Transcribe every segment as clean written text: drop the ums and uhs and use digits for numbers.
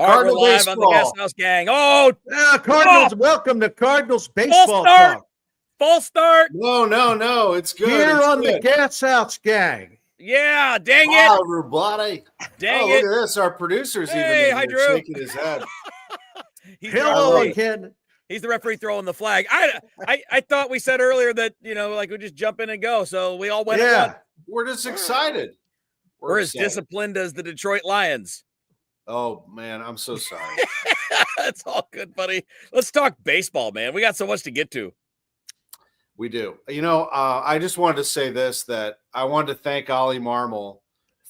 All right, we're Cardinal live on the Gashouse gang. Oh, Cardinals, welcome to Cardinals baseball talk. False start. No, it's good. Here it's on good. the Gashouse gang. Yeah, dang it. Hi, everybody. Dang Look it. at this. Our producer's Hey, even hi, here Drew. shaking his head. He's the Hello referee. again. He's the referee throwing the flag. I thought we said earlier that, like we just jump in and go. So we all went at once. We're just excited. We're as disciplined as the Detroit Lions. Oh, man, I'm so sorry. It's all good, buddy. Let's talk baseball, man. We got so much to get to. We do. I just wanted to say this, that I wanted to thank Ollie Marmol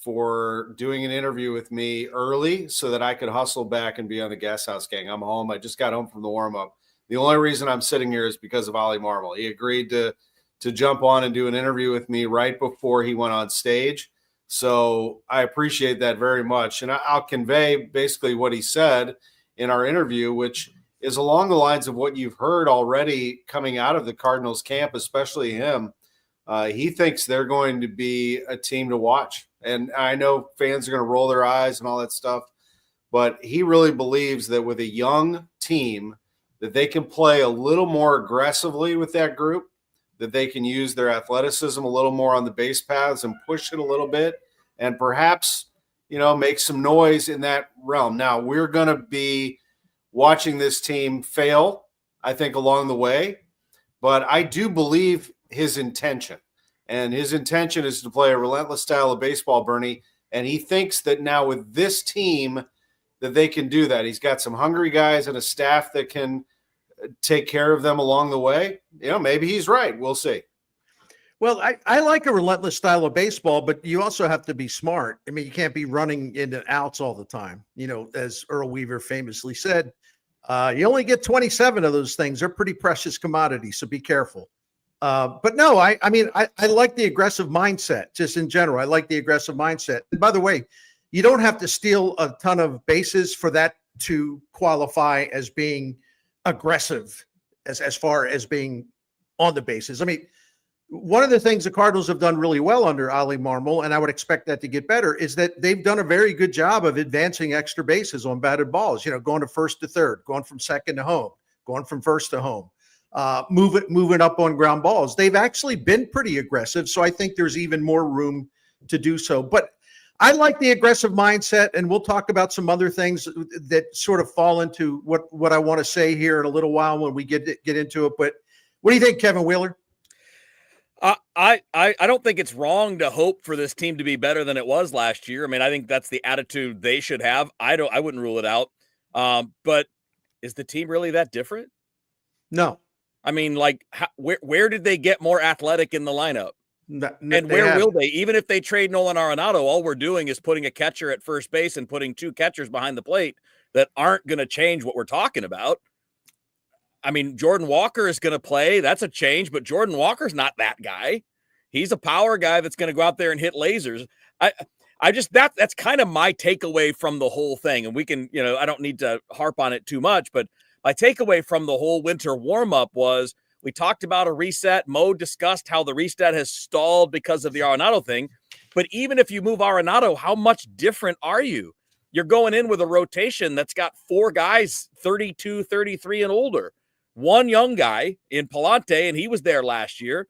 for doing an interview with me early so that I could hustle back and be on the Gashouse gang. I'm home. I just got home from the warm-up. The only reason I'm sitting here is because of Ollie Marmol. He agreed to jump on and do an interview with me right before he went on stage. So I appreciate that very much. And I'll convey basically what he said in our interview, which is along the lines of what you've heard already coming out of the Cardinals camp, especially him. He thinks they're going to be a team to watch. And I know fans are going to roll their eyes and all that stuff, but he really believes that with a young team that they can play a little more aggressively with that group, that they can use their athleticism a little more on the base paths and push it a little bit and perhaps, make some noise in that realm. Now, we're going to be watching this team fail, I think, along the way, but I do believe his intention. And his intention is to play a relentless style of baseball, Bernie, and he thinks that now with this team that they can do that. He's got some hungry guys and a staff that can take care of them along the way. Maybe he's right. We'll see. Well, I like a relentless style of baseball, but you also have to be smart. I mean, you can't be running into outs all the time. As Earl Weaver famously said, you only get 27 of those things. They're pretty precious commodities, so be careful. But no, I like the aggressive mindset just in general. I like the aggressive mindset. And by the way, you don't have to steal a ton of bases for that to qualify as being aggressive as far as being on the bases. I mean, one of the things the Cardinals have done really well under Ollie Marmol, and I would expect that to get better, is that they've done a very good job of advancing extra bases on batted balls, going to first to third, going from second to home, going from first to home, moving up on ground balls. They've actually been pretty aggressive, so I think there's even more room to do so. But I like the aggressive mindset, and we'll talk about some other things that sort of fall into what I want to say here in a little while when we get into it. But what do you think, Kevin Wheeler? I don't think it's wrong to hope for this team to be better than it was last year. I mean, I think that's the attitude they should have. I wouldn't rule it out. But is the team really that different? No. I mean, where did they get more athletic in the lineup? And where will they? Even if they trade Nolan Arenado, all we're doing is putting a catcher at first base and putting two catchers behind the plate that aren't going to change what we're talking about. I mean, Jordan Walker is going to play. That's a change, but Jordan Walker's not that guy. He's a power guy that's going to go out there and hit lasers. That's kind of my takeaway from the whole thing. And we can, I don't need to harp on it too much, but my takeaway from the whole winter warm-up was we talked about a reset. Mo discussed how the reset has stalled because of the Arenado thing. But even if you move Arenado, how much different are you? You're going in with a rotation that's got four guys, 32, 33 and older. One young guy in Palante, and he was there last year.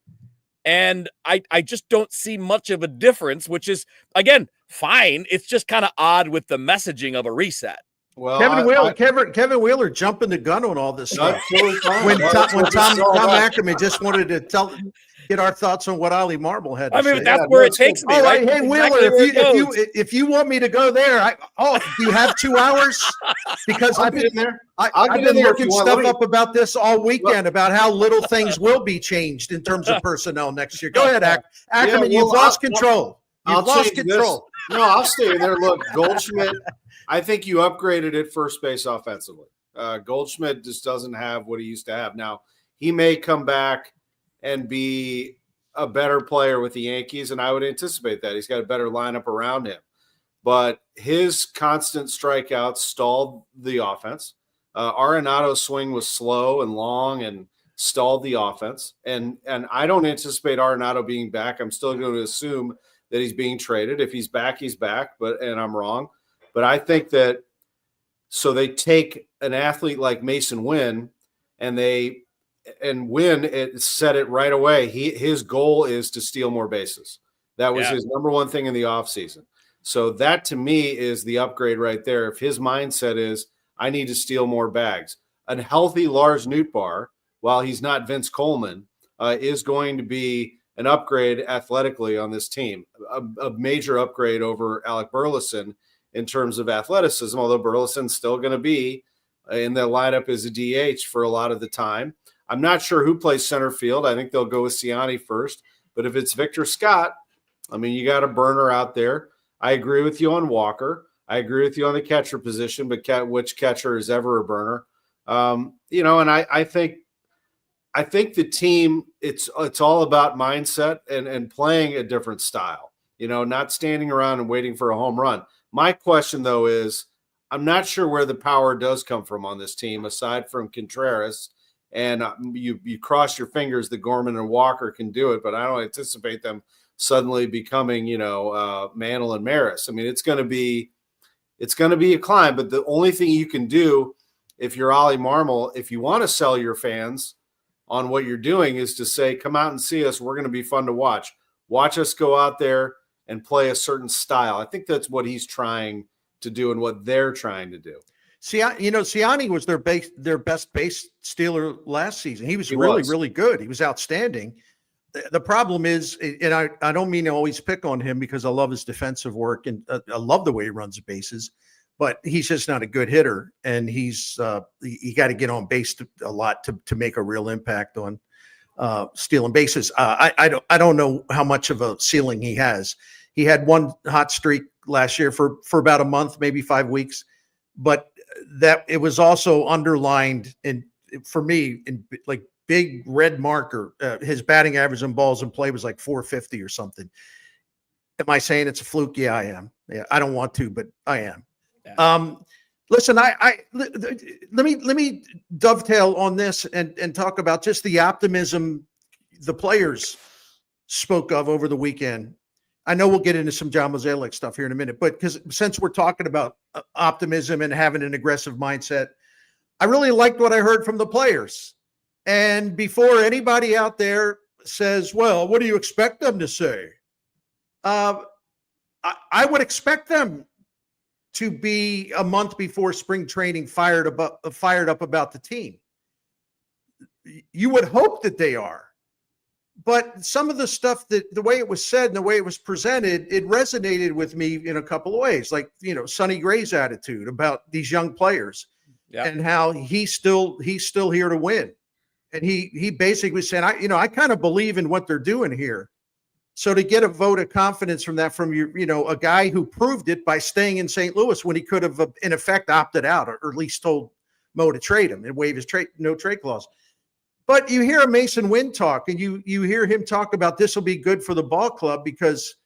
And I just don't see much of a difference, which is, again, fine. It's just kind of odd with the messaging of a reset. Well, Kevin Wheeler jumping the gun on all this stuff. When Tom Ackerman just wanted to get our thoughts on what Ollie Marmol had to say. That's where it takes me. Right? Hey, Wheeler, if you want me to go there, do you have 2 hours? Because I've been there. I've been looking stuff up about this all weekend about how little things will be changed in terms of personnel next year. Go ahead, Ackerman. You've lost control. You've lost control. No, I'll stay there. Look, Goldschmidt. I think you upgraded at first base offensively. Goldschmidt just doesn't have what he used to have. Now, he may come back and be a better player with the Yankees, and I would anticipate that. He's got a better lineup around him. But his constant strikeouts stalled the offense. Arenado's swing was slow and long and stalled the offense. And I don't anticipate Arenado being back. I'm still going to assume that he's being traded. If he's back, he's back, and I'm wrong. But I think that So they take an athlete like Mason Wynn, and Wynn said it right away. His goal is to steal more bases. That was his number one thing in the offseason. So that to me is the upgrade right there. If his mindset is, I need to steal more bags, a healthy Lars Nootbaar, while he's not Vince Coleman, is going to be an upgrade athletically on this team, a major upgrade over Alec Burleson in terms of athleticism, although Burleson's still going to be in the lineup as a DH for a lot of the time. I'm not sure who plays center field. I think they'll go with Ciani first. But if it's Victor Scott, I mean, you got a burner out there. I agree with you on Walker. I agree with you on the catcher position, but which catcher is ever a burner? And I think the team, it's all about mindset and playing a different style, not standing around and waiting for a home run. My question, though, is I'm not sure where the power does come from on this team, aside from Contreras. And you cross your fingers that Gorman and Walker can do it, but I don't anticipate them suddenly becoming, Mantle and Maris. I mean, it's going to be a climb, but the only thing you can do if you're Ollie Marmol, if you want to sell your fans on what you're doing, is to say, come out and see us. We're going to be fun to watch. Watch us go out there and play a certain style. I think that's what he's trying to do and what they're trying to do. Ciani was their best base stealer last season. He was really good. He was outstanding. The problem is, and I don't mean to always pick on him because I love his defensive work and I love the way he runs the bases, but he's just not a good hitter. And you got to get on base a lot to make a real impact on stealing bases. I don't know how much of a ceiling he has. He had one hot streak last year for about a month, maybe 5 weeks, but that it was also underlined for me in like big red marker. His batting average on balls in play was like 450 or something. Am I saying it's a fluke? Yeah, I am. Yeah, I don't want to, but I am. Yeah. Listen, let me dovetail on this and talk about just the optimism the players spoke of over the weekend. I know we'll get into some John Mozeliak stuff here in a minute, but because since we're talking about optimism and having an aggressive mindset, I really liked what I heard from the players. And before anybody out there says, well, what do you expect them to say? I would expect them to be a month before spring training fired up about the team. You would hope that they are. But some of the stuff that the way it was said and the way it was presented, it resonated with me in a couple of ways. Like, Sonny Gray's attitude about these young players and how he's still here to win. And he basically said, I kind of believe in what they're doing here. So to get a vote of confidence from a guy who proved it by staying in St. Louis when he could have in effect opted out or at least told Mo to trade him and waive his no trade clause. But you hear a Mason Wynn talk, and you hear him talk about this will be good for the ball club because,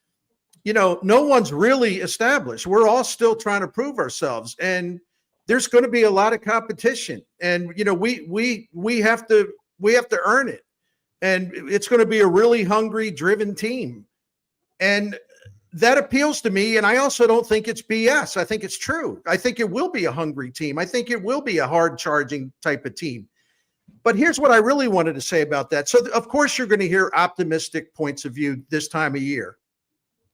no one's really established. We're all still trying to prove ourselves, and there's going to be a lot of competition, and we have to earn it, and it's going to be a really hungry, driven team, and that appeals to me. And I also don't think it's BS. I think it's true. I think it will be a hungry team. I think it will be a hard charging type of team. But here's what I really wanted to say about that. So, of course, you're going to hear optimistic points of view this time of year.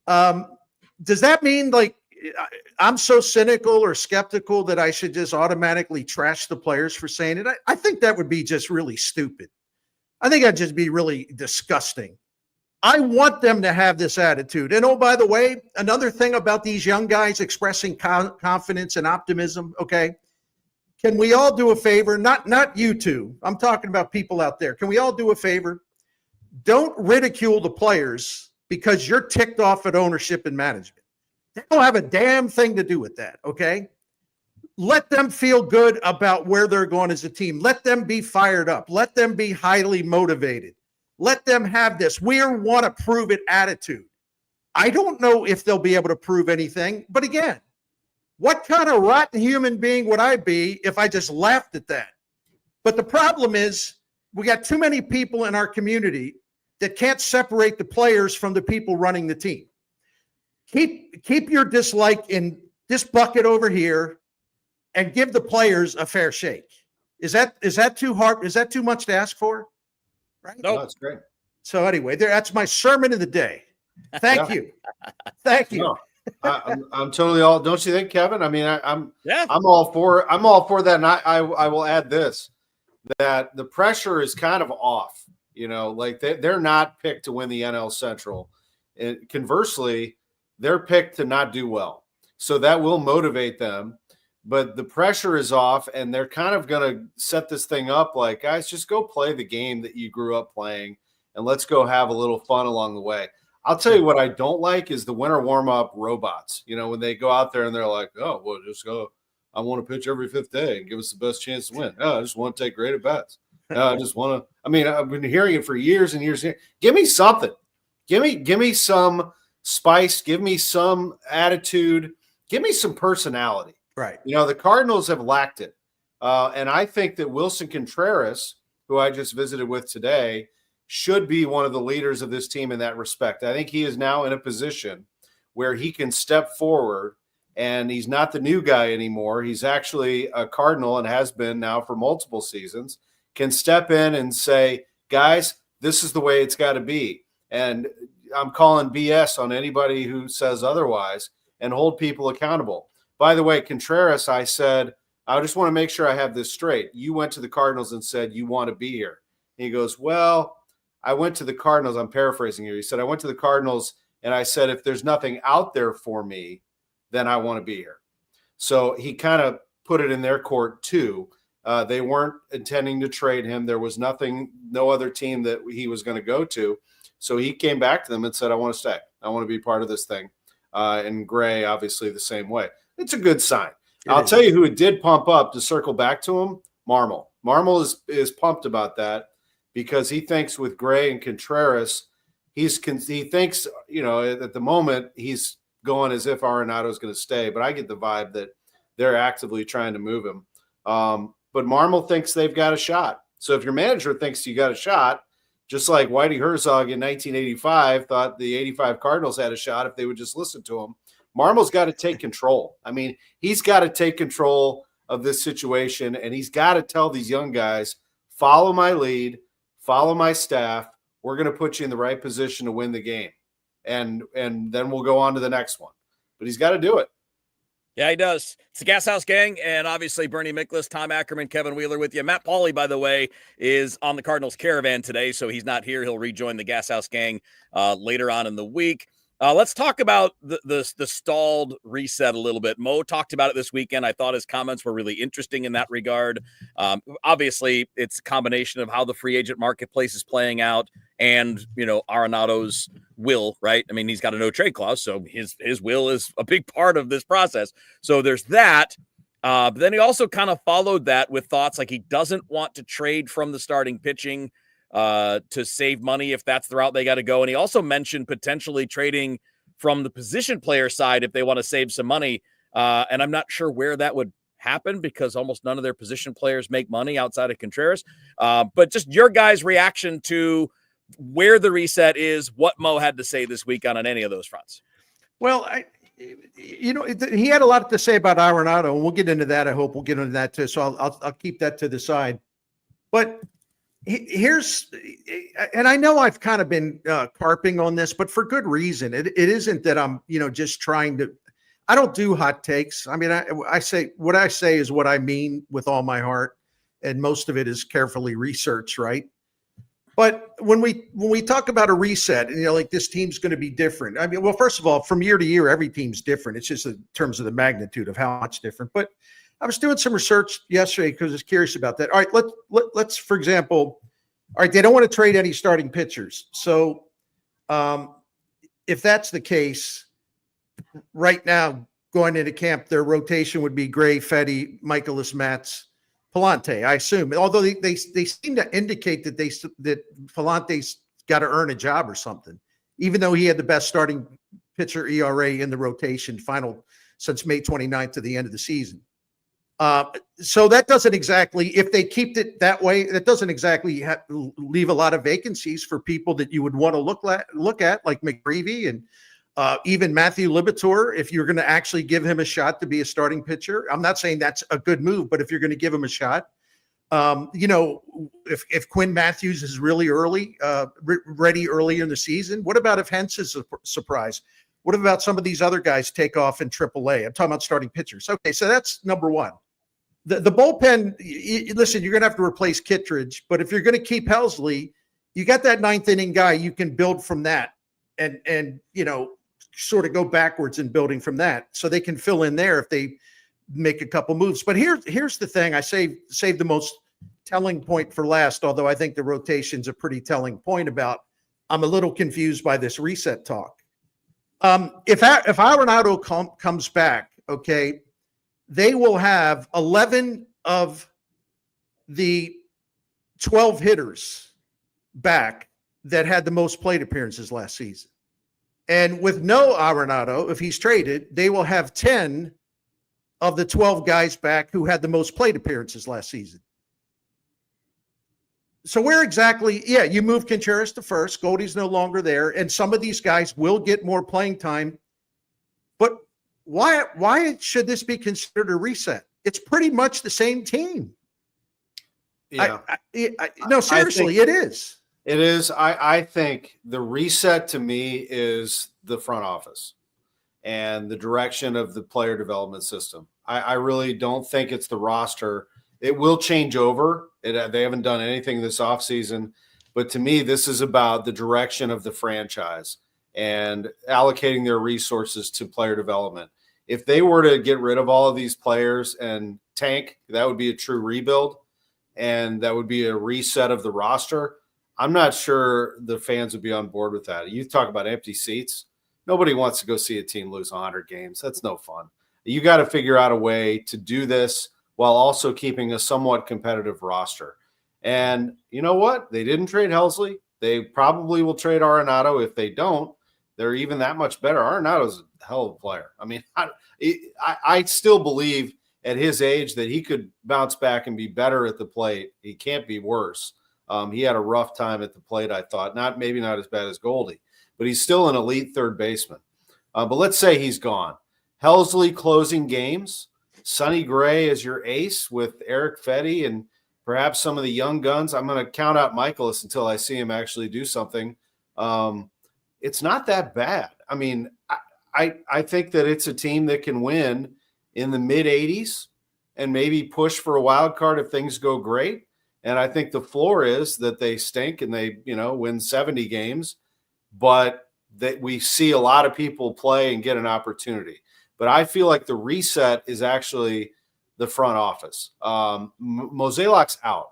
Does that mean like I'm so cynical or skeptical that I should just automatically trash the players for saying it? I think that would be just really stupid. I think that'd just be really disgusting. I want them to have this attitude. And, oh, by the way, another thing about these young guys expressing confidence and optimism, okay? Can we all do a favor? Not you two. I'm talking about people out there. Can we all do a favor? Don't ridicule the players because you're ticked off at ownership and management. They don't have a damn thing to do with that, okay? Let them feel good about where they're going as a team. Let them be fired up. Let them be highly motivated. Let them have this we want to prove it attitude. I don't know if they'll be able to prove anything, but again, what kind of rotten human being would I be if I just laughed at that? But the problem is we got too many people in our community that can't separate the players from the people running the team. Keep your dislike in this bucket over here and give the players a fair shake. Is that too hard? Is that too much to ask for? Right? No, that's great. So anyway, that's my sermon of the day. Thank you. Thank you. No, I'm totally all. Don't you think, Kevin? I mean, I'm all for that. And I will add this, that the pressure is kind of off. Like they're not picked to win the NL Central. And conversely, they're picked to not do well. So that will motivate them. But the pressure is off, and they're kind of going to set this thing up like, guys, just go play the game that you grew up playing, and let's go have a little fun along the way. I'll tell you what I don't like is the winter warm-up robots. When they go out there and they're like, oh, well, just go. I want to pitch every fifth day and give us the best chance to win. Oh, I just want to take great at-bats. I just want to – I mean, I've been hearing it for years and years. Give me something. Give me some spice. Give me some attitude. Give me some personality. Right. The Cardinals have lacked it. And I think that Wilson Contreras, who I just visited with today, should be one of the leaders of this team in that respect. I think he is now in a position where he can step forward, and he's not the new guy anymore. He's actually a Cardinal and has been now for multiple seasons, can step in and say, guys, this is the way it's got to be. And I'm calling BS on anybody who says otherwise and hold people accountable. By the way, Contreras, I said, I just want to make sure I have this straight. You went to the Cardinals and said you want to be here. And he goes, well, I went to the Cardinals. I'm paraphrasing here. He said, I went to the Cardinals and I said, if there's nothing out there for me, then I want to be here. So he kind of put it in their court too. They weren't intending to trade him. There was no other team that he was going to go to. So he came back to them and said, I want to stay. I want to be part of this thing. And Gray, obviously the same way. It's a good sign. I'll tell you who it did pump up, to circle back to him, Marmol. Marmol is pumped about that because he thinks with Gray and Contreras, he thinks, at the moment he's going as if Arenado is going to stay, but I get the vibe that they're actively trying to move him. But Marmol thinks they've got a shot. So if your manager thinks you got a shot, just like Whitey Herzog in 1985 thought the 85 Cardinals had a shot if they would just listen to him, Marmol's got to take control. I mean, he's got to take control of this situation, and he's got to tell these young guys, follow my lead, follow my staff. We're going to put you in the right position to win the game. And then we'll go on to the next one. But he's got to do it. Yeah, he does. It's the Gashouse gang, and obviously Bernie Miklasz, Tom Ackerman, Kevin Wheeler with you. Matt Pauley, by the way, is on the Cardinals caravan today, so he's not here. He'll rejoin the Gashouse gang later on in the week. Let's talk about the stalled reset a little bit. Mo talked about it this weekend. I thought his comments were really interesting in that regard. Obviously, it's a combination of how the free agent marketplace is playing out and, Arenado's will, right? I mean, he's got a no-trade clause, so his will is a big part of this process. So there's that. But then he also kind of followed that with thoughts like he doesn't want to trade from the starting pitching to save money if that's the route they got to go. And he also mentioned potentially trading from the position player side if they want to save some money. And I'm not sure where that would happen because almost none of their position players make money outside of Contreras. But just your guys' reaction to where the reset is, what Mo had to say this week on any of those fronts. Well, he had a lot to say about Arenado, and we'll get into that. I hope we'll get into that too. So I'll keep that to the side. But here's, and I know I've kind of been carping on this, but for good reason. It isn't that I'm, just trying to, I don't do hot takes. I mean, I say, what I say is what I mean with all my heart. And most of it is carefully researched, right? But when we talk about a reset, and like this team's going to be different. I mean, well, first of all, from year to year, every team's different. It's just in terms of the magnitude of how much different. But I was doing some research yesterday because I was curious about that. All right, let's for example, all right, they don't want to trade any starting pitchers. So if that's the case, right now going into camp, their rotation would be Gray, Fetty, Miklasz, Matz, Palante, I assume. Although they seem to indicate that that Palante's got to earn a job or something, even though he had the best starting pitcher ERA in the rotation final since May 29th to the end of the season. So that doesn't exactly, if they keep it that way, that doesn't exactly leave a lot of vacancies for people that you would want to look at like McGreevy and Even Matthew Liberatore, if you're going to actually give him a shot to be a starting pitcher, I'm not saying that's a good move, but if you're going to give him a shot, if Quinn Matthews is really ready early in the season, what about if Hentz is a surprise? What about some of these other guys take off in AAA? I'm talking about starting pitchers. Okay, so that's number one. The bullpen, listen, you're going to have to replace Kittredge, but if you're going to keep Helsley, you got that ninth inning guy. You can build from that and sort of go backwards in building from that, so they can fill in there if they make a couple moves. But here's the thing: I saved the most telling point for last. Although I think the rotation's a pretty telling point about. I'm a little confused by this reset talk. If Arenado comes back, okay, they will have 11 of the 12 hitters back that had the most plate appearances last season. And with no Arenado, if he's traded, they will have 10 of the 12 guys back who had the most plate appearances last season. So where exactly, you move Contreras to first, Goldie's no longer there, and some of these guys will get more playing time. But why should this be considered a reset? It's pretty much the same team. Yeah. No, seriously, it is. It is. I think the reset to me is the front office and the direction of the player development system. I really don't think it's the roster. It will change over. They haven't done anything this offseason. But to me, this is about the direction of the franchise and allocating their resources to player development. If they were to get rid of all of these players and tank, that would be a true rebuild, and that would be a reset of the roster. I'm not sure the fans would be on board with that. You talk about empty seats. Nobody wants to go see a team lose 100 games. That's no fun. You got to figure out a way to do this while also keeping a somewhat competitive roster. And you know what? They didn't trade Helsley. They probably will trade Arenado. If they don't, they're even that much better. Arenado's a hell of a player. I mean, I still believe at his age that he could bounce back and be better at the plate. He can't be worse. He had a rough time at the plate, I thought. Maybe not as bad as Goldie, but he's still an elite third baseman. But let's say he's gone. Helsley closing games. Sonny Gray as your ace with Eric Fetty and perhaps some of the young guns. I'm going to count out Miklasz until I see him actually do something. It's not that bad. I mean, I think that it's a team that can win in the mid-80s and maybe push for a wild card if things go great. And I think the floor is that they stink and they, win 70 games, but that we see a lot of people play and get an opportunity. But I feel like the reset is actually the front office. Mozeliak's out.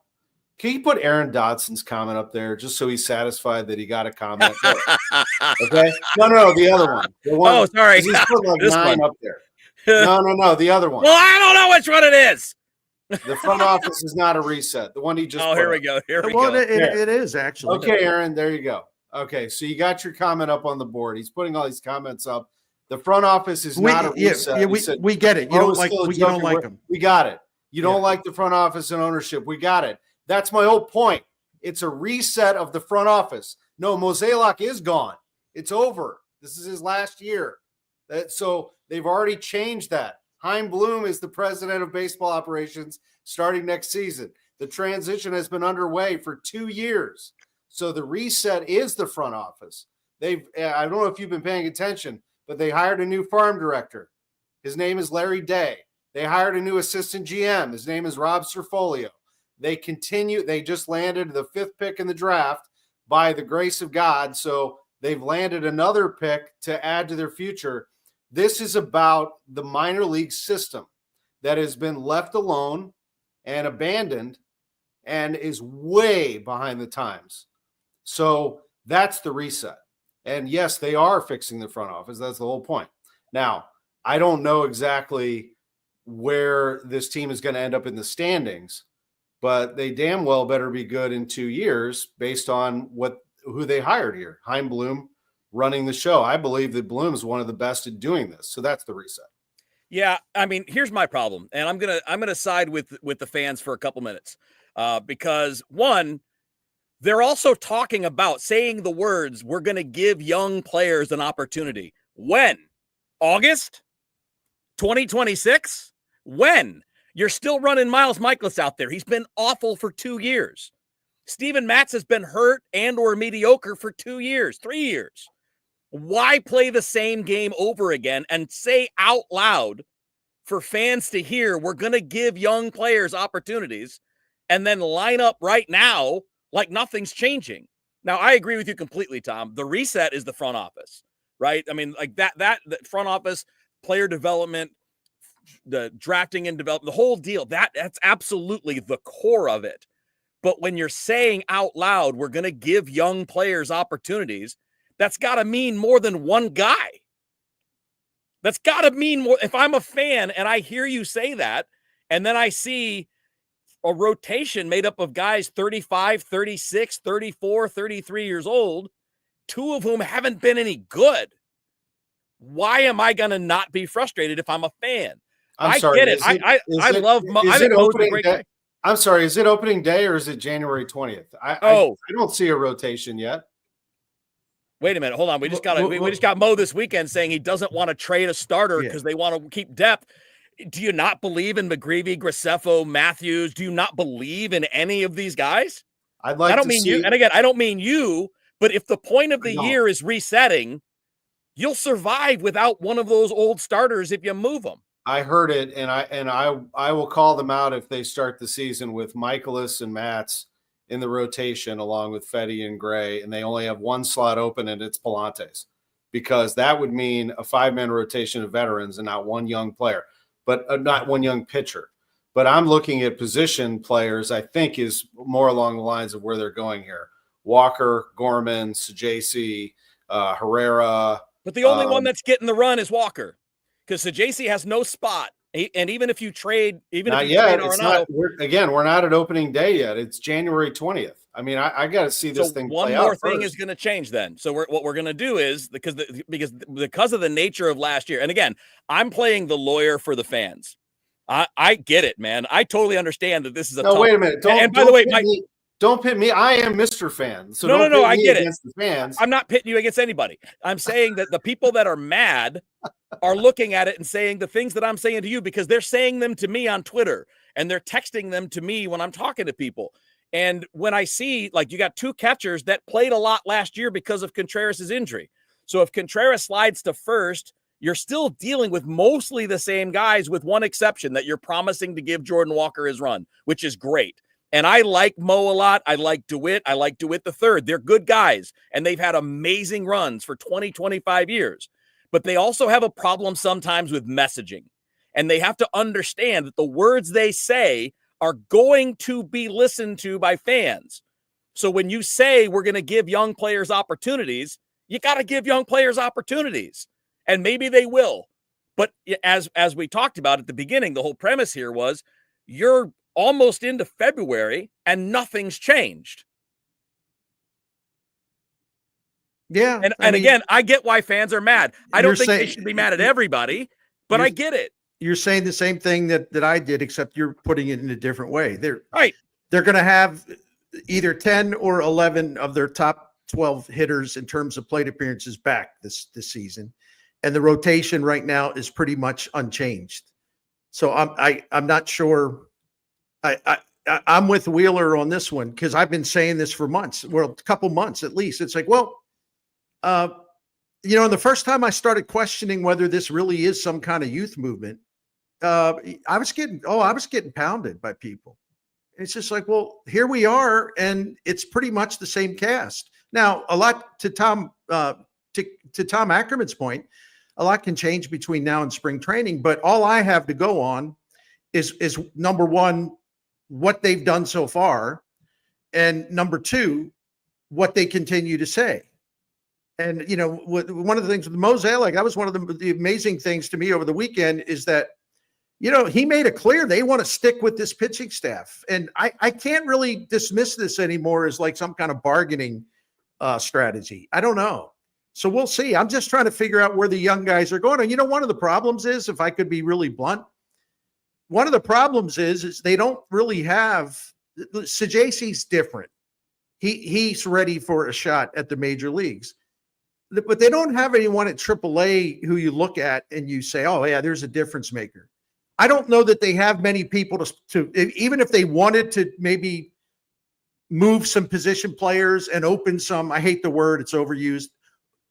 Can you put Aaron Dodson's comment up there just so he's satisfied that he got a comment? Okay. No, the other one. The one. Oh, sorry. He's put like 9 up there. No, the other one. Well, I don't know which one it is. The front office is not a reset. The one he just. Oh, here we go. Here we go. It is actually. Okay, Aaron. There you go. Okay, so you got your comment up on the board. He's putting all these comments up. The front office is not a reset. We get it. You don't like them. We got it. You don't like the front office and ownership. We got it. That's my whole point. It's a reset of the front office. No, Mozeliak is gone. It's over. This is his last year. So they've already changed that. Chaim Bloom is the president of baseball operations starting next season. The transition has been underway for 2 years. So the reset is the front office. I don't know if you've been paying attention, but they hired a new farm director. His name is Larry Day. They hired a new assistant GM. His name is Rob Cerfolio. They just landed the 5th pick in the draft by the grace of God. So they've landed another pick to add to their future. This is about the minor league system that has been left alone and abandoned and is way behind the times. So that's the reset. And yes, they are fixing the front office. That's the whole point. Now, I don't know exactly where this team is going to end up in the standings, but they damn well better be good in 2 years based on who they hired here. Chaim Bloom running the show. I believe that Bloom is one of the best at doing this. So that's the reset. Yeah, I mean, here's my problem, and I'm gonna side with the fans for a couple minutes, because one, they're also talking about saying the words, "We're going to give young players an opportunity." When? August 2026? When? You're still running Miles Miklasz out there. He's been awful for 2 years. Steven Matz has been hurt and or mediocre for 2 years, 3 years. Why play the same game over again and say out loud for fans to hear we're going to give young players opportunities and then line up right now like nothing's changing? Now, I agree with you completely, Tom. The reset is the front office, right? I mean, like that the front office, player development, the drafting and development, the whole deal, that's absolutely the core of it. But when you're saying out loud, we're going to give young players opportunities, that's got to mean more than one guy. That's got to mean more. If I'm a fan and I hear you say that, and then I see a rotation made up of guys 35, 36, 34, 33 years old, 2 of whom haven't been any good, why am I going to not be frustrated if I'm a fan? I get it. I love Mo. I think Mo's a great guy. I'm sorry. Is it opening day or is it January 20th? I don't see a rotation yet. Wait a minute. Hold on. We just got Mo this weekend saying he doesn't want to trade a starter because they want to keep depth. Do you not believe in McGreevy, Graceffo, Matthews? Do you not believe in any of these guys? I don't mean you. And again, I don't mean you. But if the point of the year is resetting, you'll survive without one of those old starters if you move them. I heard it, and I will call them out if they start the season with Miklasz and Matz in the rotation along with Fetty and Gray, and they only have one slot open, and it's Palantes, because that would mean a 5-man rotation of veterans and not one young player, but not one young pitcher. But I'm looking at position players, I think, is more along the lines of where they're going here. Walker, Gorman, Sajaci, Herrera. But the only one that's getting the run is Walker, because Sajaci has no spot. And even if you trade, we're not at opening day yet. It's January 20th. I mean, I got to see this thing play out. One more thing is going to change then. So what we're going to do is because of the nature of last year. And again, I'm playing the lawyer for the fans. I get it, man. I totally understand that this is wait a minute. Don't pit me. I am Mr. Fan. So no. I get it. The fans. I'm not pitting you against anybody. I'm saying that the people that are mad are looking at it and saying the things that I'm saying to you because they're saying them to me on Twitter and they're texting them to me when I'm talking to people. And when I see, like, you got 2 catchers that played a lot last year because of Contreras' injury. So if Contreras slides to first, you're still dealing with mostly the same guys with one exception, that you're promising to give Jordan Walker his run, which is great. And I like Mo a lot. I like DeWitt. I like DeWitt the third. They're good guys, and they've had amazing runs for 20, 25 years. But they also have a problem sometimes with messaging. And they have to understand that the words they say are going to be listened to by fans. So when you say we're going to give young players opportunities, you got to give young players opportunities. And maybe they will. But as we talked about at the beginning, the whole premise here was you're almost into February and nothing's changed. Yeah. And again, I get why fans are mad. I don't think they should be mad at everybody, but I get it. You're saying the same thing that I did, except you're putting it in a different way. They're going to have either 10 or 11 of their top 12 hitters in terms of plate appearances back this season. And the rotation right now is pretty much unchanged. So I'm not sure. I'm with Wheeler on this one because I've been saying this for months, well, a couple months at least. It's like, well, the first time I started questioning whether this really is some kind of youth movement, I was getting pounded by people. It's just like, well, here we are, and it's pretty much the same cast. Now, a lot to Tom Ackerman's point, a lot can change between now and spring training, but all I have to go on is number one, what they've done so far, and number two, what they continue to say. And, one of the things with Mosaic, that was one of the amazing things to me over the weekend is that, he made it clear they want to stick with this pitching staff. And I can't really dismiss this anymore as like some kind of bargaining strategy. I don't know. So we'll see. I'm just trying to figure out where the young guys are going. And, one of the problems is, if I could be really blunt, one of the problems is they don't really have – Sajaci's different. He's ready for a shot at the major leagues. but they don't have anyone at AAA who you look at and you say, oh yeah, there's a difference maker. I don't know that they have many people to even if they wanted to maybe move some position players and open some, I hate the word, it's overused,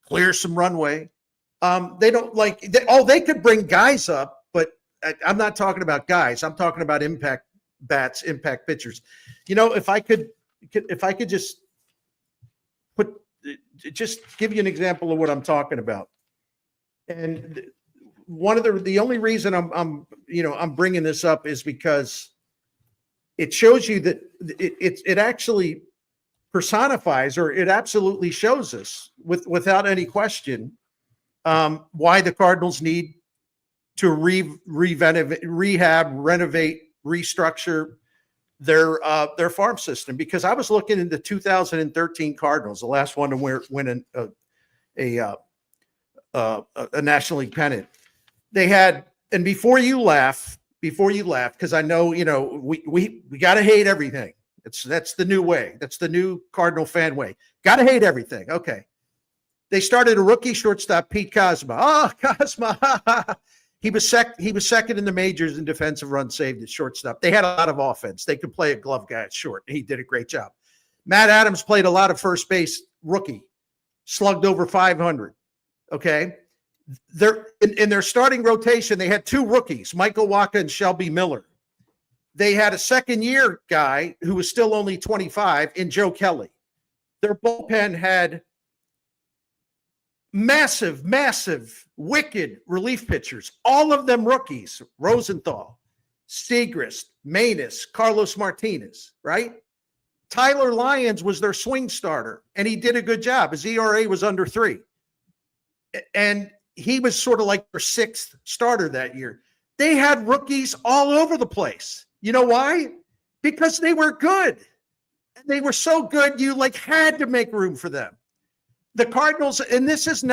clear some runway. They don't they could bring guys up, but I'm not talking about guys. I'm talking about impact bats, impact pitchers. If I could just give you an example of what I'm talking about. And one of the only reason I'm bringing this up is because it shows you that it actually personifies, or it absolutely shows us without any question why the Cardinals need to rehab, renovate, restructure their farm system. Because I was looking into 2013 Cardinals, the last one to win a National League pennant. They had, and before you laugh, because I know we got to hate everything. That's the new way. That's the new Cardinal fan way. Got to hate everything. Okay. They started a rookie shortstop, Pete Kozma. Oh, Kozma. He was second in the majors in defensive runs saved at shortstop. They had a lot of offense. They could play a glove guy at short. He did a great job. Matt Adams played a lot of first base, rookie, slugged over 500. Okay. In their starting rotation, they had two rookies, Michael Wacha and Shelby Miller. They had a second-year guy who was still only 25 in Joe Kelly. Their bullpen had massive, wicked relief pitchers, all of them rookies, Rosenthal, Segrist, Manus, Carlos Martinez, right? Tyler Lyons was their swing starter, and he did a good job. His ERA was under 3. And he was sort of like their 6th starter that year. They had rookies all over the place. You know why? Because they were good. And they were so good, you had to make room for them. The Cardinals, and this is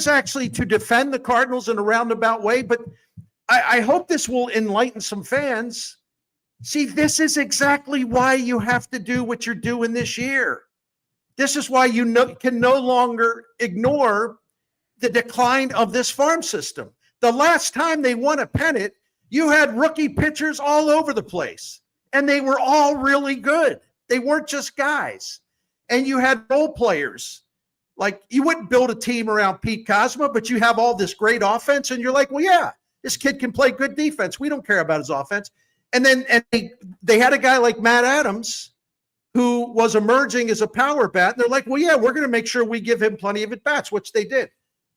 actually to defend the Cardinals in a roundabout way, but I hope this will enlighten some fans. See, this is exactly why you have to do what you're doing this year. This is why you can no longer ignore the decline of this farm system. The last time they won a pennant, you had rookie pitchers all over the place, and they were all really good. They weren't just guys. And you had role players. Like, you wouldn't build a team around Pete Kozma, but you have all this great offense, and you're like, well, yeah, this kid can play good defense. We don't care about his offense. And then they had a guy like Matt Adams who was emerging as a power bat. And they're like, well, yeah, we're going to make sure we give him plenty of at-bats, which they did.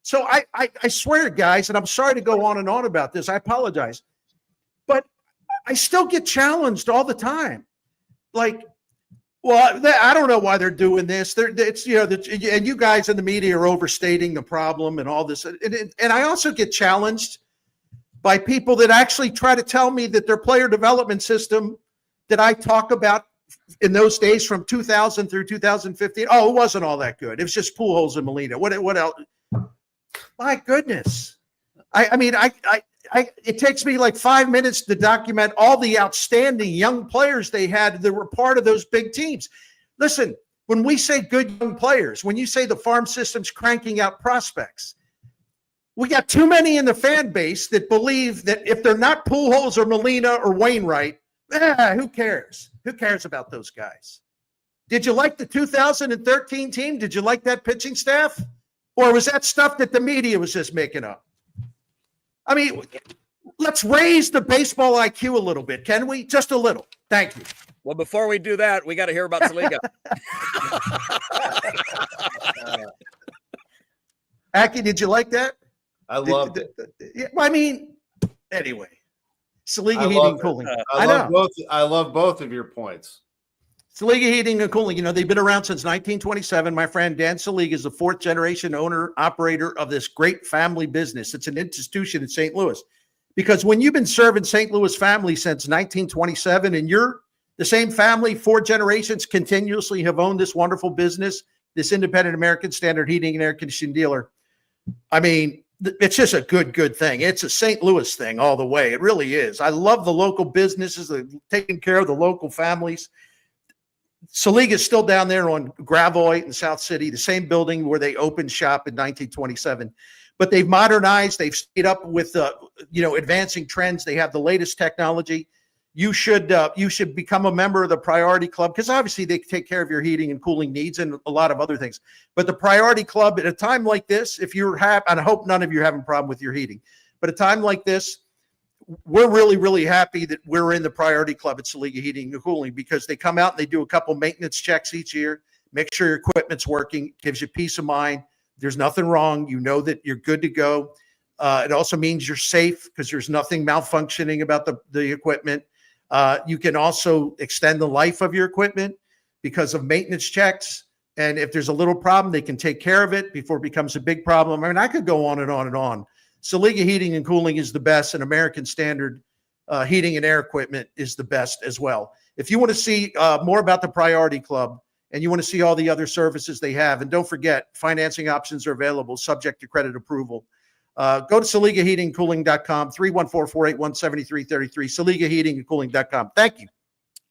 So I swear, guys, and I'm sorry to go on and on about this. I apologize. But I still get challenged all the time. Like, well, I don't know why they're doing this. And you guys in the media are overstating the problem and all this. And I also get challenged by people that actually try to tell me that their player development system that I talk about in those days from 2000 through 2015, it wasn't all that good. It was just Pujols and Molina. What else? My goodness. I mean, it takes me like 5 minutes to document all the outstanding young players they had that were part of those big teams. Listen, when we say good young players, when you say the farm system's cranking out prospects, we got too many in the fan base that believe that if they're not Pujols or Molina or Wainwright, who cares? Who cares about those guys? Did you like the 2013 team? Did you like that pitching staff? Or was that stuff that the media was just making up? I mean, let's raise the baseball IQ a little bit, can we? Just a little. Thank you. Well, before we do that, we got to hear about Saliga. Aki, did you like that? I loved it. I mean, anyway, Saliga Heating and Cooling. I love both of your points. Saliga Heating and Cooling, they've been around since 1927. My friend Dan Saliga is the 4th generation owner, operator of this great family business. It's an institution in St. Louis. Because when you've been serving St. Louis family since 1927 and you're the same family, 4 generations continuously have owned this wonderful business, this independent American Standard heating and air conditioning dealer. I mean, it's just a good thing. It's a St. Louis thing all the way. It really is. I love the local businesses, taking care of the local families. Saliga is still down there on Gravois in South City, the same building where they opened shop in 1927. But they've modernized. They've stayed up with advancing trends. They have the latest technology. You should become a member of the Priority Club, because obviously they take care of your heating and cooling needs and a lot of other things. But the Priority Club, at a time like this, if you're happy, and I hope none of you are having a problem with your heating, but at a time like this, we're really, really happy that we're in the Priority Club at Saliga Heating and Cooling, because they come out and they do a couple maintenance checks each year, make sure your equipment's working, gives you peace of mind. There's nothing wrong. You know that you're good to go. It also means you're safe because there's nothing malfunctioning about the equipment. You can also extend the life of your equipment because of maintenance checks. And if there's a little problem, they can take care of it before it becomes a big problem. I mean, I could go on and on and on. Saliga Heating and Cooling is the best, and American Standard heating and air equipment is the best as well. If you want to see more about the Priority Club and you want to see all the other services they have, and don't forget, financing options are available subject to credit approval. Go to SaligaHeatingCooling.com, 314-481-7333, SaligaHeatingandCooling.com. Thank you.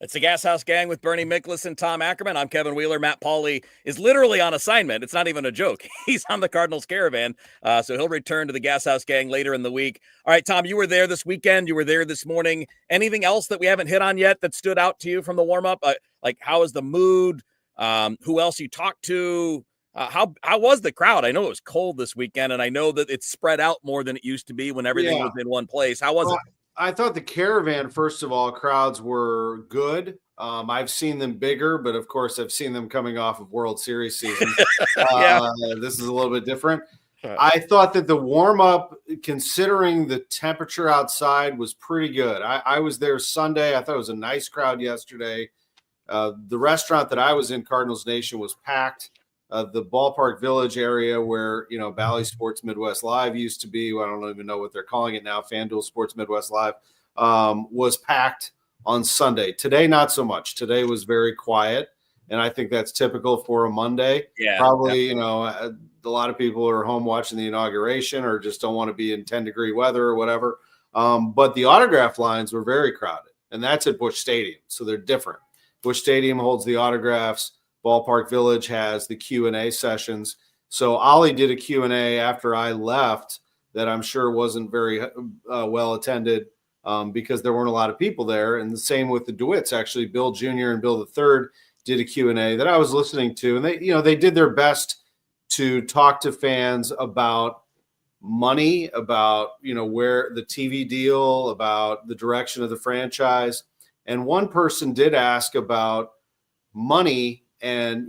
It's the Gashouse Gang with Bernie Miklasz and Tom Ackerman. I'm Kevin Wheeler. Matt Pauley is literally on assignment. It's not even a joke. He's on the Cardinals caravan, so he'll return to the Gashouse Gang later in the week. All right, Tom, you were there this weekend. You were there this morning. Anything else that we haven't hit on yet that stood out to you from the warm-up? Like, how is the mood? Who else you talked to? How was the crowd? I know it was cold this weekend, and I know that it's spread out more than it used to be when everything was in one place. How was it? I thought the caravan, first of all, crowds were good. I've seen them bigger, but of course I've seen them coming off of World Series season. This is a little bit different. I thought that the warm-up, considering the temperature outside, was pretty good. I was there Sunday. I thought it was a nice crowd yesterday. The restaurant that I was in, Cardinals Nation, was packed. The Ballpark Village area where, Bally Sports Midwest Live used to be, I don't even know what they're calling it now, FanDuel Sports Midwest Live, was packed on Sunday. Today, not so much. Today was very quiet, and I think that's typical for a Monday. Yeah, probably, a lot of people are home watching the inauguration or just don't want to be in 10-degree weather or whatever. But the autograph lines were very crowded, and that's at Busch Stadium, so they're different. Busch Stadium holds the autographs. Ballpark Village has the Q&A sessions. So Ollie did a Q&A after I left that I'm sure wasn't very well attended because there weren't a lot of people there. And the same with the DeWitts. Actually, Bill Jr. and Bill III did a Q&A that I was listening to. And they did their best to talk to fans about money, about, where the TV deal, about the direction of the franchise. And one person did ask about money. And,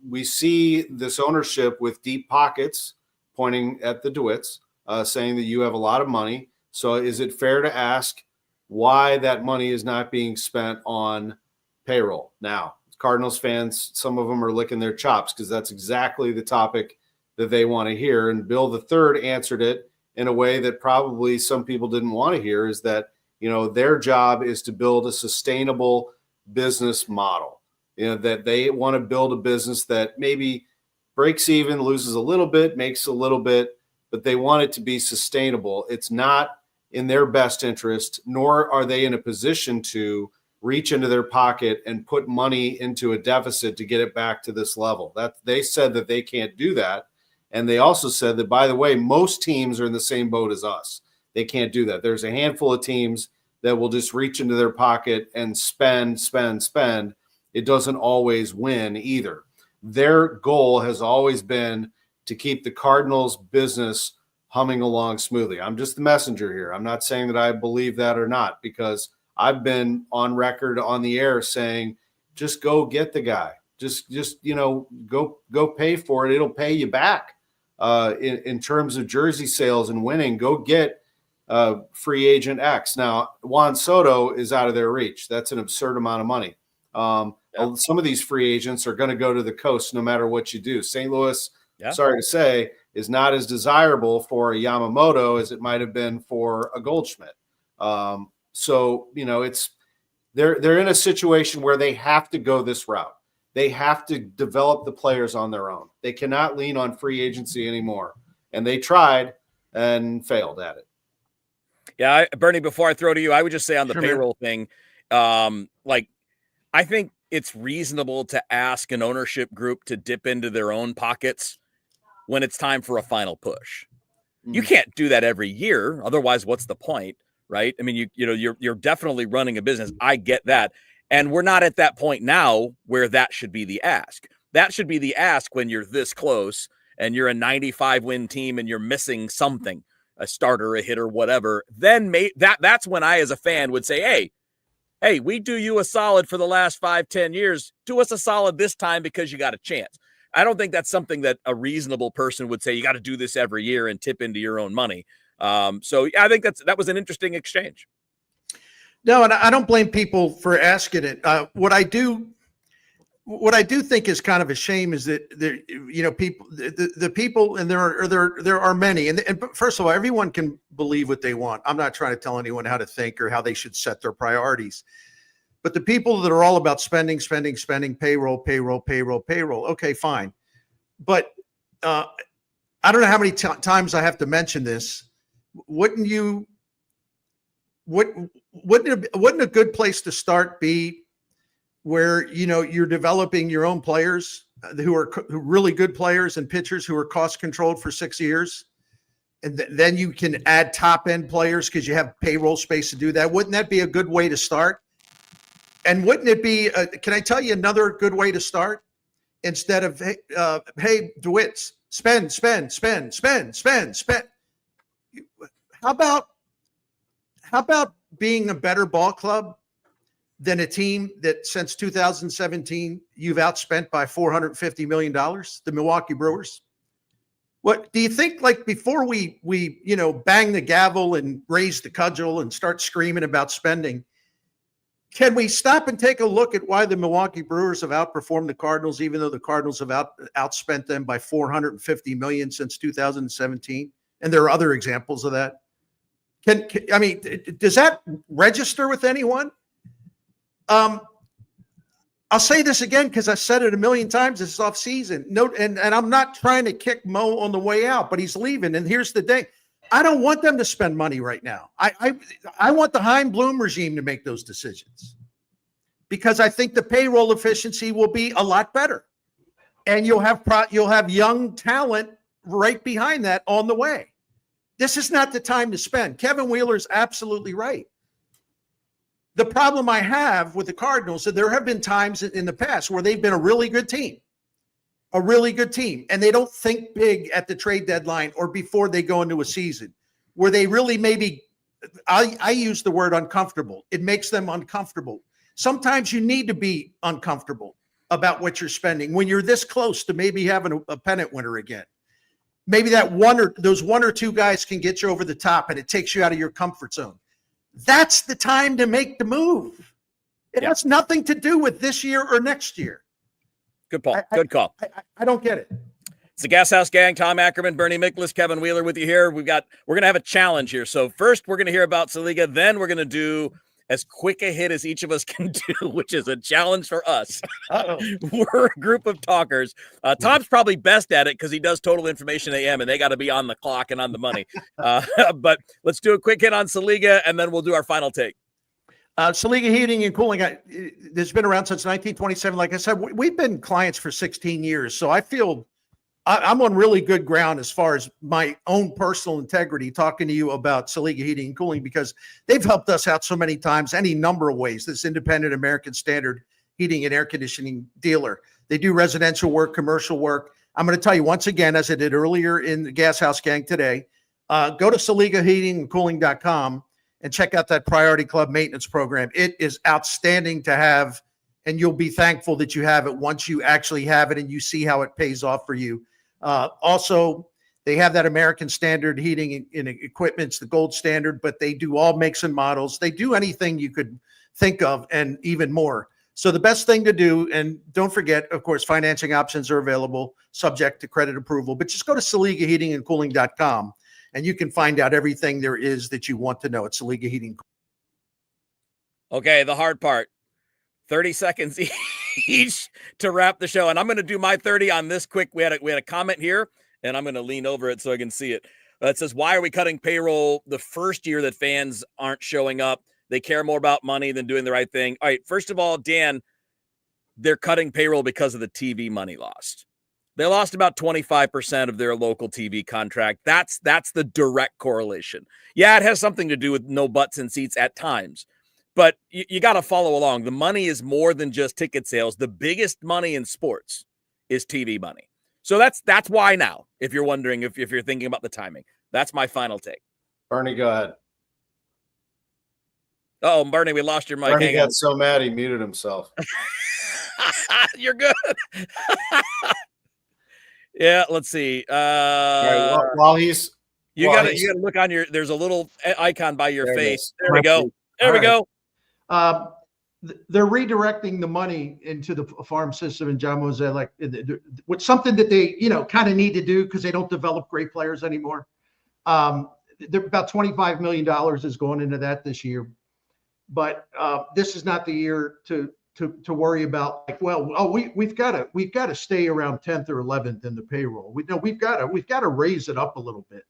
we see this ownership with deep pockets pointing at the DeWitts, saying that you have a lot of money. So is it fair to ask why that money is not being spent on payroll? Now, Cardinals fans, some of them are licking their chops because that's exactly the topic that they want to hear. And Bill III answered it in a way that probably some people didn't want to hear, is that, their job is to build a sustainable business model. That they want to build a business that maybe breaks even, loses a little bit, makes a little bit, but they want it to be sustainable. It's not in their best interest, nor are they in a position to reach into their pocket and put money into a deficit to get it back to this level. That they said that they can't do that. And they also said that, by the way, most teams are in the same boat as us. They can't do that. There's a handful of teams that will just reach into their pocket and spend. It doesn't always win either. Their goal has always been to keep the Cardinals business humming along smoothly. I'm just the messenger here. I'm not saying that I believe that or not, because I've been on record on the air saying, just go get the guy. Just go pay for it. It'll pay you back. In terms of jersey sales and winning, go get free agent X. Now, Juan Soto is out of their reach. That's an absurd amount of money. Some of these free agents are going to go to the coast no matter what you do. St. Louis, sorry to say, is not as desirable for a Yamamoto as it might have been for a Goldschmidt. So it's they're in a situation where they have to go this route. They have to develop the players on their own. They cannot lean on free agency anymore. And they tried and failed at it. Yeah, Bernie, before I throw to you, I would just say on the payroll thing, I think it's reasonable to ask an ownership group to dip into their own pockets when it's time for a final push. You can't do that every year. Otherwise, what's the point, right? I mean, you're definitely running a business. I get that. And we're not at that point now where that should be the ask. That should be the ask when you're this close and you're a 95-win team and you're missing something, a starter, a hitter, whatever. Then that's when I, as a fan, would say, hey, we do you a solid for the last 5-10 years. Do us a solid this time because you got a chance. I don't think that's something that a reasonable person would say. You got to do this every year and tip into your own money. So I think that was an interesting exchange. No, and I don't blame people for asking it. What I do think is kind of a shame is that people, the people, and there are many. And first of all, everyone can believe what they want. I'm not trying to tell anyone how to think or how they should set their priorities. But the people that are all about spending, payroll. Okay, fine. But I don't know how many times I have to mention this. Wouldn't a good place to start be where, you're developing your own players who are really good players and pitchers who are cost controlled for 6 years? And then you can add top end players because you have payroll space to do that. Wouldn't that be a good way to start? And wouldn't it be, can I tell you another good way to start? Instead of, hey, DeWitt, spend. How about being a better ball club than a team that since 2017, you've outspent by $450 million, the Milwaukee Brewers? What do you think, like, before we bang the gavel and raise the cudgel and start screaming about spending, can we stop and take a look at why the Milwaukee Brewers have outperformed the Cardinals, even though the Cardinals have outspent them by $450 million since 2017? And there are other examples of that. Does that register with anyone? I'll say this again because I said it a million times this offseason. And I'm not trying to kick Mo on the way out, but he's leaving. And here's the thing. I don't want them to spend money right now. I want the Heim Bloom regime to make those decisions because I think the payroll efficiency will be a lot better, and you'll have young talent right behind that on the way. This is not the time to spend. Kevin Wheeler's absolutely right. The problem I have with the Cardinals is that there have been times in the past where they've been a really good team, and they don't think big at the trade deadline or before they go into a season where they really maybe, I use the word uncomfortable. It makes them uncomfortable. Sometimes you need to be uncomfortable about what you're spending when you're this close to maybe having a pennant winner again. Maybe those one or two guys can get you over the top and it takes you out of your comfort zone. That's the time to make the move. It has nothing to do with this year or next year. Good call. Good call. I don't get it. It's the Gashouse gang. Tom Ackerman, Bernie Miklasz, Kevin Wheeler with you here. We're going to have a challenge here. So first we're going to hear about Saliga. Then we're going to do as quick a hit as each of us can do, which is a challenge for us. We're a group of talkers. Tom's probably best at it because he does Total Information AM, and they got to be on the clock and on the money. But let's do a quick hit on Saliga, and then we'll do our final take. Saliga Heating and Cooling, it's been around since 1927. Like I said, we've been clients for 16 years. So I feel I'm on really good ground as far as my own personal integrity talking to you about Saliga Heating and Cooling because they've helped us out so many times, any number of ways. This independent American Standard heating and air conditioning dealer. They do residential work, commercial work. I'm going to tell you once again, as I did earlier in the Gashouse gang today, go to SaligaHeatingandCooling.com and check out that Priority Club maintenance program. It is outstanding to have, and you'll be thankful that you have it once you actually have it and you see how it pays off for you. Also, they have that American Standard heating and equipment. It's the gold standard, but they do all makes and models. They do anything you could think of and even more. So the best thing to do, and don't forget, of course, financing options are available subject to credit approval, but just go to SaligaHeatingandCooling.com and you can find out everything there is that you want to know at Saliga Heating. Okay, the hard part. 30 seconds each to wrap the show. And I'm going to do my 30 on this quick. We had a comment here, and I'm going to lean over it so I can see it. It says, why are we cutting payroll the first year that fans aren't showing up? They care more about money than doing the right thing. All right, first of all, Dan, they're cutting payroll because of the TV money lost. They lost about 25% of their local TV contract. That's the direct correlation. Yeah, it has something to do with no butts in seats at times, but you got to follow along. The money is more than just ticket sales. The biggest money in sports is TV money. So that's why now, if you're wondering, if you're thinking about the timing, that's my final take. Bernie, go ahead. Oh, Bernie, we lost your mic. Bernie got so mad he muted himself. You're good. Yeah, let's see. Right, while he's you gotta look on your. There's a little icon by your face. There we go. There we go. They're redirecting the money into the farm system in John Mosaic, which something that they kind of need to do because they don't develop great players anymore. They're about $25 million is going into that this year, but this is not the year to worry about we've got to stay around 10th or 11th in the payroll. We've got to raise it up a little bit.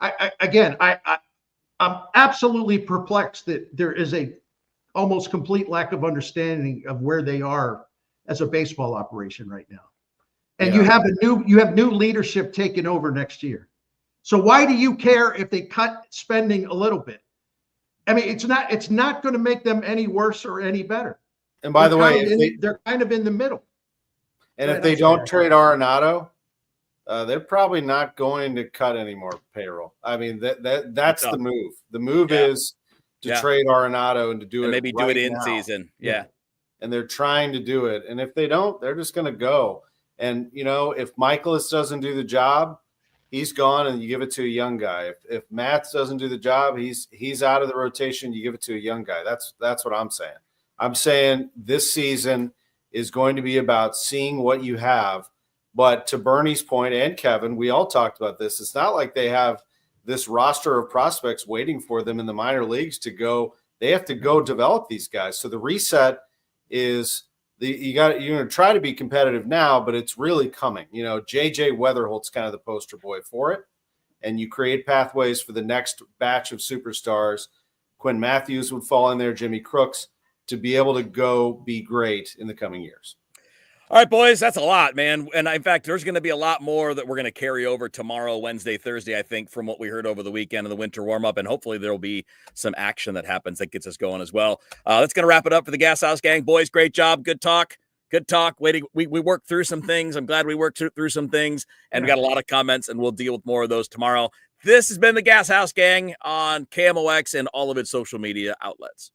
I'm absolutely perplexed that there is a almost complete lack of understanding of where they are as a baseball operation right now. And you have new leadership taking over next year. So why do you care if they cut spending a little bit? I mean, it's not going to make them any worse or any better. And by the way, they're kind of in the middle. And if they don't trade Arenado, they're probably not going to cut any more payroll. I mean, that's the move. The move is to trade Arenado and to do it. Maybe do it in season. Yeah. And they're trying to do it. And if they don't, they're just going to go. And, if Miklasz doesn't do the job, he's gone and you give it to a young guy. If Matz doesn't do the job, he's out of the rotation. You give it to a young guy. That's what I'm saying. I'm saying this season is going to be about seeing what you have. But to Bernie's point and Kevin, we all talked about this. It's not like they have this roster of prospects waiting for them in the minor leagues to go. They have to go develop these guys. So the reset is you're going to try to be competitive now, but it's really coming. JJ Weatherholt's kind of the poster boy for it. And you create pathways for the next batch of superstars. Quinn Matthews would fall in there, Jimmy Crooks, to be able to go be great in the coming years. All right, boys, that's a lot, man. And in fact, there's going to be a lot more that we're going to carry over tomorrow, Wednesday, Thursday, I think, from what we heard over the weekend of the winter warm-up. And hopefully there'll be some action that happens that gets us going as well. That's going to wrap it up for the Gashouse gang. Boys, great job. Good talk. Good talk. We worked through some things. I'm glad we worked through some things. And we got a lot of comments, and we'll deal with more of those tomorrow. This has been the Gashouse gang on KMOX and all of its social media outlets.